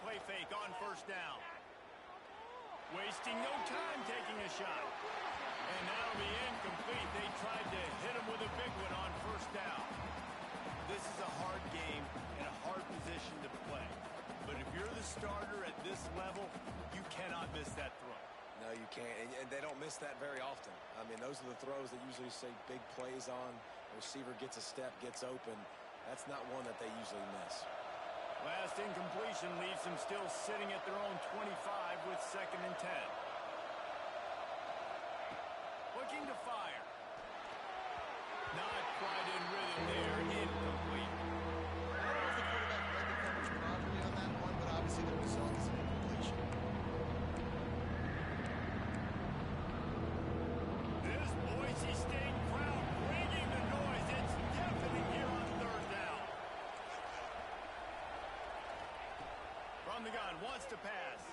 play fake on first down. Wasting no time taking a shot. And that'll be incomplete. They tried to hit him with a big one on first down. This is a hard game and a hard position to play. But if you're the starter at this level, you cannot miss that throw. No, you can't. And they don't miss that very often. I mean, those are the throws that usually say big plays on. The receiver gets a step, gets open. That's not one that they usually miss. Last incompletion leaves them still sitting at their own 25 with 2nd and 10. Looking to fire. Not quite in rhythm there. Incomplete. I don't know if the quarterback read the coverage properly on that one, but obviously the result is an incompletion. This Boise State crowd bringing the noise. It's deafening here on 3rd down. From the gun, wants to pass.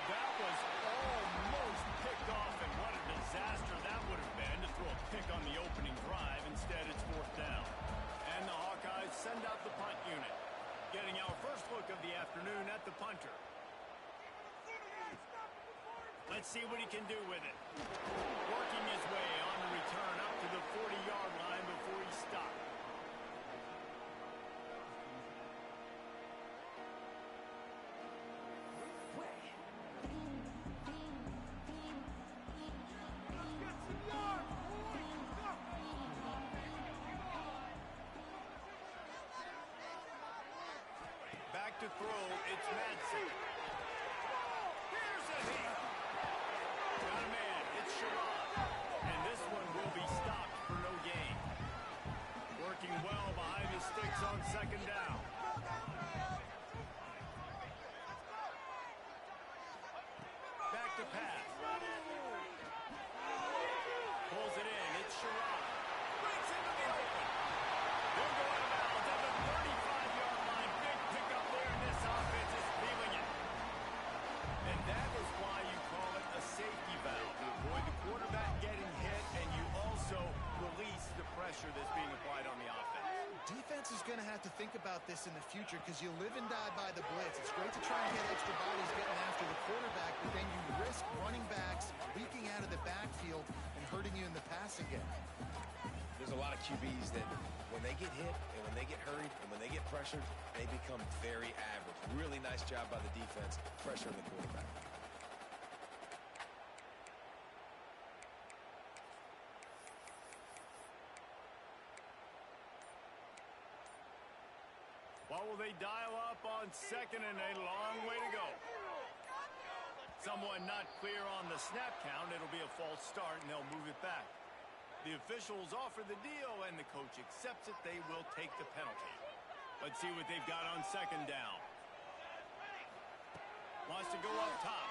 That was almost picked off, and what a disaster that would have been to throw a pick on the opening drive. Instead, it's 4th down. And the Hawkeyes send out the punt unit. Getting our first look of the afternoon at the punter. Let's see what he can do with it. Working his way on the return up to the 40-yard line before he stopped. Back to throw, it's Madsen. Here's a hit. Got a man, it's Sherrod. And this one will be stopped for no gain. Working well behind his sticks on 2nd down. Back to pass. Pulls it in, it's Sherrod. Breaks into the open. They'll go out of bounds at the 35-yard line. Big pickup there, and this offense is feeling it. And that is why you call it a safety valve, to avoid the quarterback getting hit, and you also release the pressure that's being applied on the offense. Defense is going to have to think about this in the future because you live and die by the blitz. It's great to try and get extra bodies getting after the quarterback, but then you risk running backs leaking out of the backfield and hurting you in the passing game. There's a lot of QBs that when they get hit and when they get hurried and when they get pressured, they become very average. Really nice job by the defense pressuring the quarterback. What will they dial up on 2nd and a long way to go? Someone not clear on the snap count. It'll be a false start, and they'll move it back. The officials offer the deal, and the coach accepts it. They will take the penalty. Let's see what they've got on 2nd down. Wants to go up top.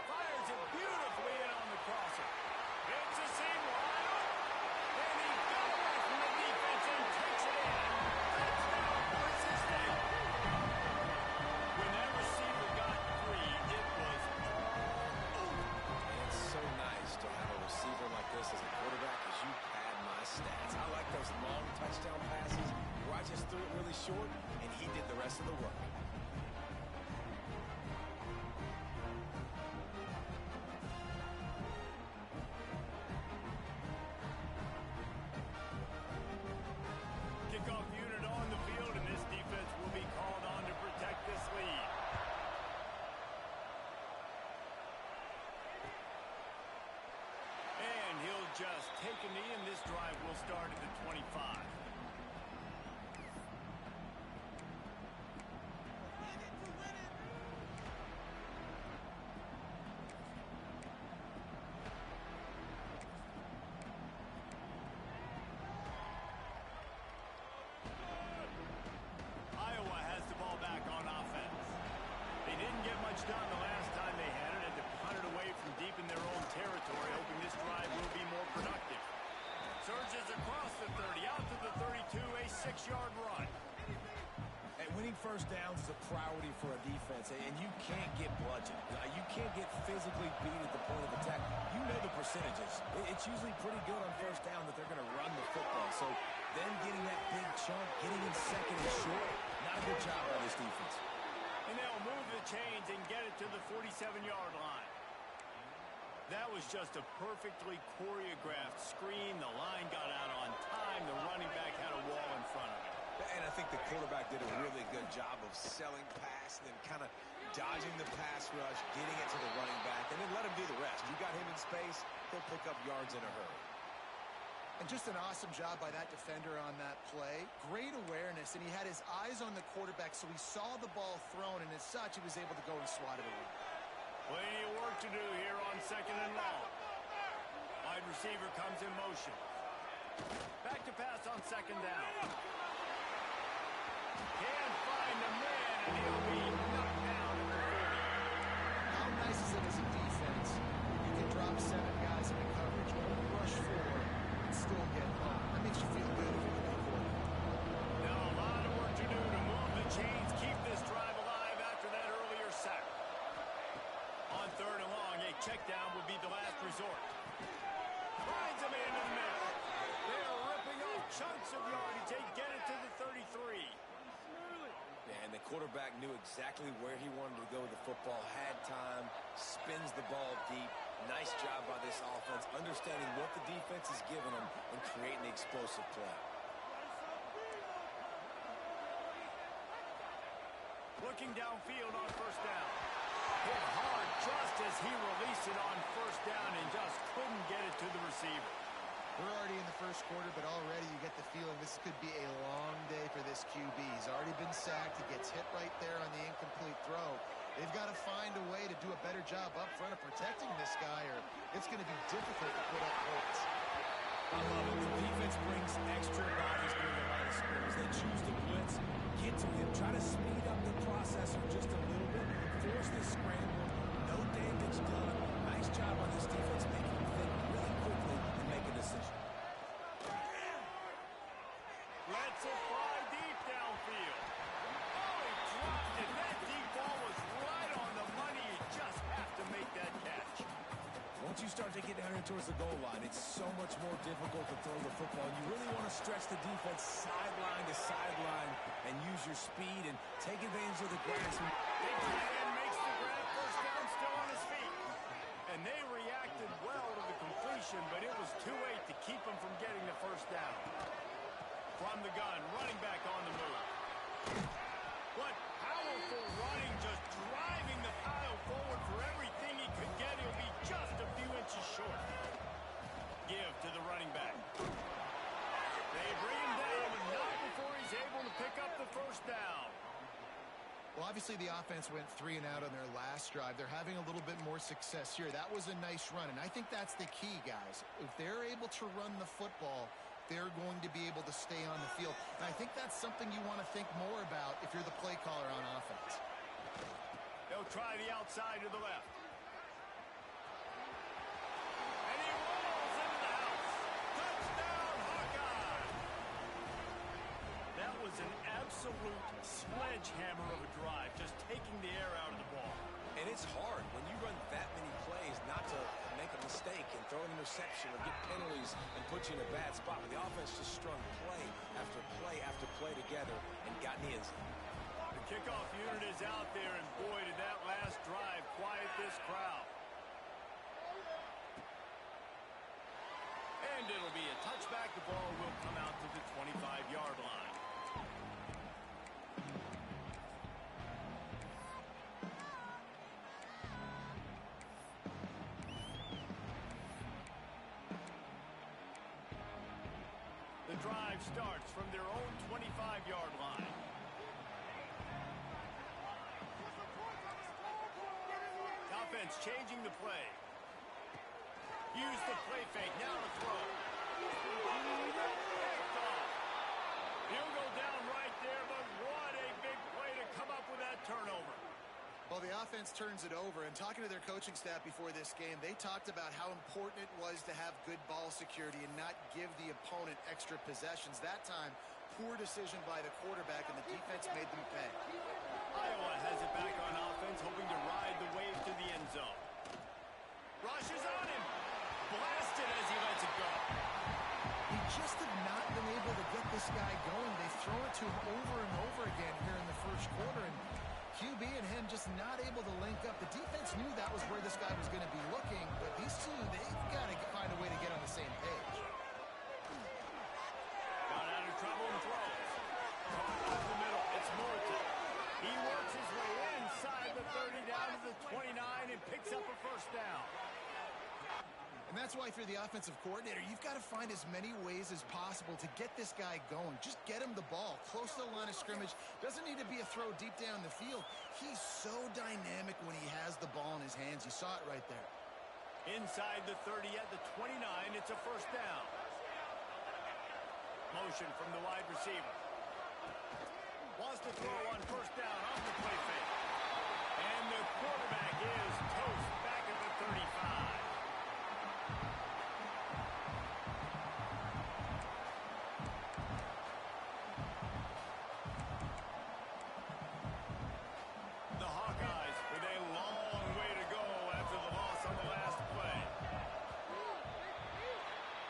Fires it beautifully in on the crosser. It's a seam wide open. And he got away from the defense and takes it in. Touchdown, Boise State. When that receiver got free, it was all over. And it's so nice to have a receiver like this as a quarterback because you pad my stats. I like those long touchdown passes where I just threw it really short and he did the rest of the work. Kickoff unit on the field, and this defense will be called on to protect this lead. And he'll just take a knee, and this drive will start at the 25. Iowa has the ball back on offense. They didn't get much done the last time they had it, and to punt it away from deep in their own territory, hoping this drive will be more productive. Surges across the 30, out to the 32, a 6-yard run. And winning first downs is a priority for a defense, and you can't get bludgeoned. You can't get physically beat at the point of attack. You know the percentages. It's usually pretty good on first down that they're going to run the football. So then getting that big chunk, getting in second and short, Not a good job by this defense. And they'll move the chains and get it to the 47-yard line. That was just a perfectly choreographed screen. The line got out on time. The running back had a wall in front of him. And I think the quarterback did a really good job of selling pass and then kind of dodging the pass rush, getting it to the running back, and then let him do the rest. You got him in space, he'll pick up yards in a hurry. And just an awesome job by that defender on that play. Great awareness, and he had his eyes on the quarterback, so he saw the ball thrown, and as such, he was able to go and swat it away. Plenty of work to do here on 2nd and long. Wide receiver comes in motion. Back to pass on 2nd down. Can't find the man, and he'll be knocked down at the 30. How nice is it as a defense? You can drop 7 guys into coverage, only rush 4, and still get home. That makes you feel good if you're that quarterback. Now a lot of work to do to move the chains, keep this drive alive after that earlier sack. On 3rd and long, a check down would be the last resort. Finds him into the middle. They are ripping off chunks of yardage. They get it to the 33. And the quarterback knew exactly where he wanted to go with the football, had time, spins the ball deep. Nice job by this offense, understanding what the defense is giving them and creating the explosive play. Looking downfield on 1st down. Hit hard just as he released it on 1st down and just couldn't get it to the receiver. We're already in the 1st quarter, but already you get the feeling this could be a long day for this QB. He's already been sacked. He gets hit right there on the incomplete throw. They've got to find a way to do a better job up front of protecting this guy, or it's going to be difficult to put up points. I love it. The defense brings extra bodies near the line of scrimmage. They choose to blitz, get to him, try to speed up the processor just a little bit, force this scramble, no damage done. Nice job on this defense making him think really quickly and make a decision. Lets it fly deep downfield. Oh, he dropped it. That deep ball was right on the money. You just have to make that catch. Once you start to get down here towards the goal line, it's so much more difficult to throw the football. You really want to stretch the defense sideline to sideline and use your speed and take advantage of the grass. Big tight end makes the grab. 1st down, still on his feet. And they reacted well to the completion, but it was too late to keep him from getting the 1st down. From the gun, running back on the move. What powerful running, just driving the pile forward for everything he could get. He'll be just a few inches short. Give to the running back. They bring him down, but not before he's able to pick up the 1st down. Well, obviously the offense went 3 and out on their last drive. They're having a little bit more success here. That was a nice run, and I think that's the key, guys. If they're able to run the football, they're going to be able to stay on the field. And I think that's something you want to think more about if you're the play caller on offense. They'll try the outside to the left. And he rolls into the house. Touchdown, Hawkeye! That was an absolute sledgehammer of a drive, just taking the air out of the ball. And it's hard when you run that many plays not to make a mistake and throw an interception or get penalties and put you in a bad spot. But the offense just strung play after play after play together and got in the end zone. The kickoff unit is out there, and boy, did that last drive quiet this crowd. And it'll be a touchback. The ball will come out to the 25-yard line. The drive starts from their own 25-yard line. Offense changing the play. Use the play fake. Now to throw. He'll go down right there, but what a big play to come up with that turnover. Well, the offense turns it over, and talking to their coaching staff before this game, they talked about how important it was to have good ball security and not give the opponent extra possessions. That time, poor decision by the quarterback, and the defense made them pay. Iowa has it back on offense, hoping to ride the wave to the end zone. Rushes on him. Blasted as he lets it go. They just have not been able to get this guy going. They throw it to him over and over again here in the first quarter, and QB and him just not able to link up. The defense knew that was where this guy was going to be looking, but these two, they've got to find a way to get on the same page. Got out of trouble and throws. Caught up the middle. It's Moulton. He works his way inside the 30 down to the 29 and picks up a first down. And that's why if you're the offensive coordinator, you've got to find as many ways as possible to get this guy going. Just get him the ball close to the line of scrimmage. Doesn't need to be a throw deep down the field. He's so dynamic when he has the ball in his hands. You saw it right there. Inside the 30 at the 29, it's a first down. Motion from the wide receiver. Wants to throw on first down off the play fake. And the quarterback is toast back at the 35. The Hawkeyes with a long way to go after the loss on the last play.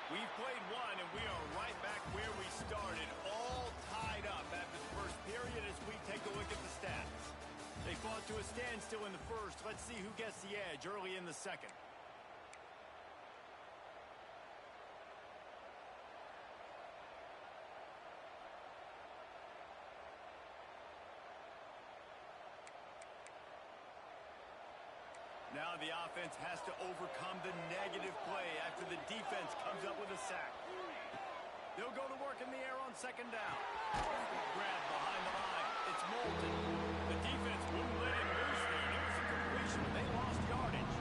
We've played one, and we are right back where we started, all tied up after the first period as we take a look at the stats. They fought to a standstill in the first. Let's see who gets the edge early in the second. Now the offense has to overcome the negative play after the defense comes up with a sack. They'll go to work in the air on second down. Grab behind the line. It's Moulton. The defense wouldn't let him loose there. It was a completion. They lost yardage.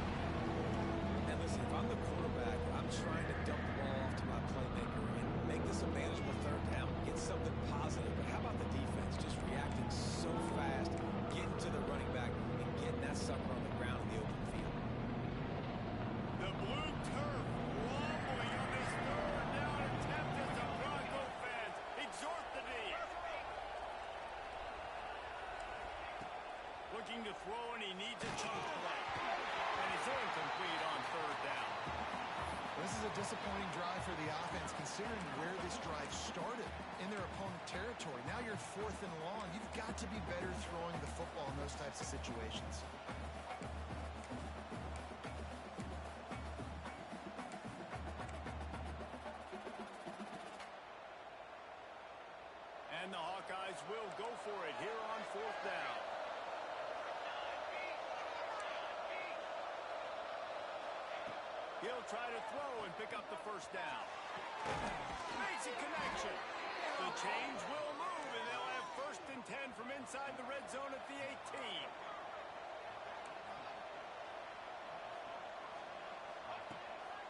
And listen, if I'm the quarterback, I'm trying to dump the ball off to my playmaker and make this a manageable third down. Get something positive. But how about the defense just reacting so fast, getting to the running back, and getting that sucker on the ground in the open field? The blue turf wobbling on this third down attempt as the Bronco fans exhort the D. Looking to throw, and he needs a chunk play. And it's incomplete on third down. This is a disappointing drive for the offense, considering where this drive started in their opponent territory. Now you're fourth and long. You've got to be better throwing the football in those types of situations. And the Hawkeyes will go for it here on fourth down. He'll try to throw and pick up the first down. Makes a connection. The change will move, and they'll have first and 10 from inside the red zone at the 18.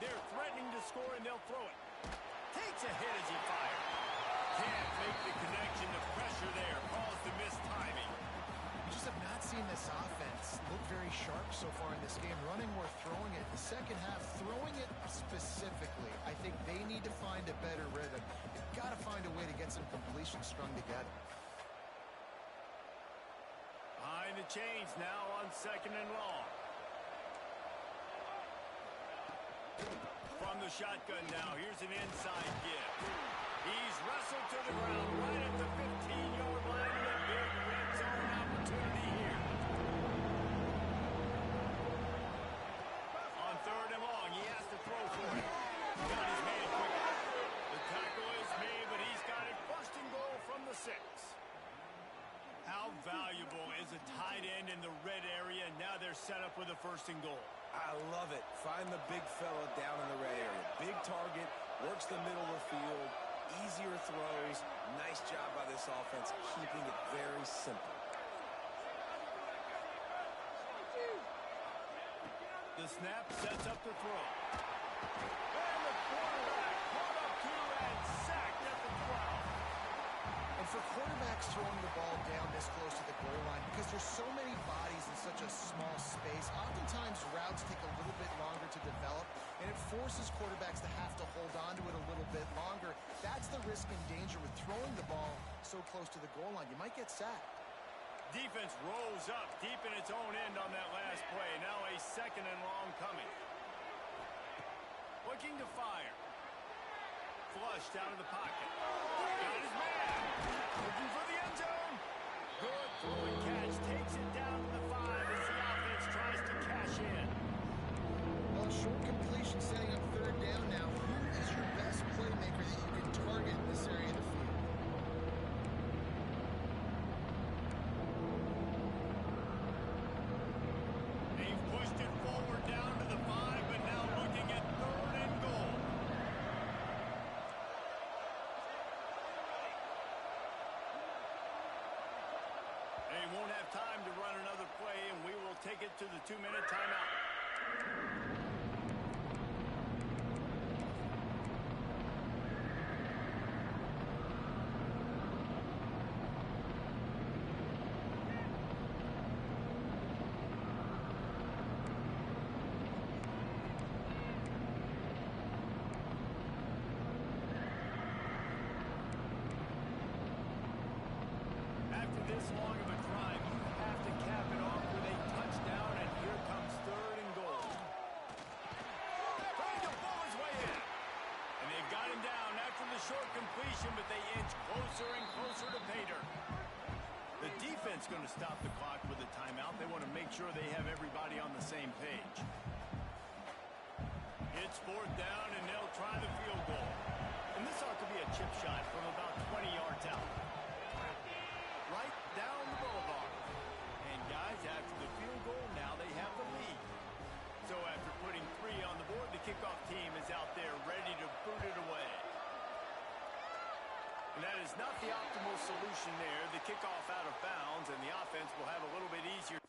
They're threatening to score, and they'll throw it. Takes a hit as he fires. Can't make the connection. The pressure there caused the missed timing. We just have not seen this offense look very sharp so far in this game, running or throwing it. The second half, throwing it specifically, I think they need to find a better rhythm. They've got to find a way to get some completions strung together. Behind the chains now on second and long. From the shotgun now, here's an inside give. He's wrestled to the ground right at the 15-yard line, and a big red zone opportunity here. On third and long, he has to throw for it. Got his man quick. The tackle is made, but he's got it first and goal from the 6. How valuable is a tight end in the red area? Now they're set up with a first and goal. I love it. Find the big fella down in the red area. Big target, works the middle of the field, easier throws. Nice job by this offense, keeping it very simple. The snap sets up the throw. And the quarterback caught up to and sacked at the 12. And for quarterbacks throwing the ball down this close to the goal line, because there's so many bodies in such a small space, oftentimes routes take a little bit longer to develop, and it forces quarterbacks to have to hold on to it a little bit longer. That's the risk and danger with throwing the ball so close to the goal line. You might get sacked. Defense rolls up deep in its own end on that last play. Now a second and long coming. Looking to fire. Flushed out of the pocket. Got his man. Looking for the end zone. Good throw and catch. Takes it down to the 5 as the offense tries to cash in. Well, short completion setting up third down now. Who is your best playmaker that you can target in this area of the field? They've pushed it forward down to the 5, but now looking at 3rd and goal. They won't have time to run another play, and we will take it to the 2-minute timeout. After this long of a drive, you have to cap it off with a touchdown, and here comes 3rd and goal. Trying to pull his way in. And they've got him down after the short completion, but they inch closer and closer to pay dirt. The defense going to stop the clock with a timeout. They want to make sure they have everybody on the same page. It's 4th down, and they'll try the field goal. And this ought to be a chip shot from about 20 yards out. Right down the boulevard. And guys, after the field goal, now they have the lead. So after putting 3 on the board, the kickoff team is out there ready to boot it away. And that is not the optimal solution there. The kickoff out of bounds, and the offense will have a little bit easier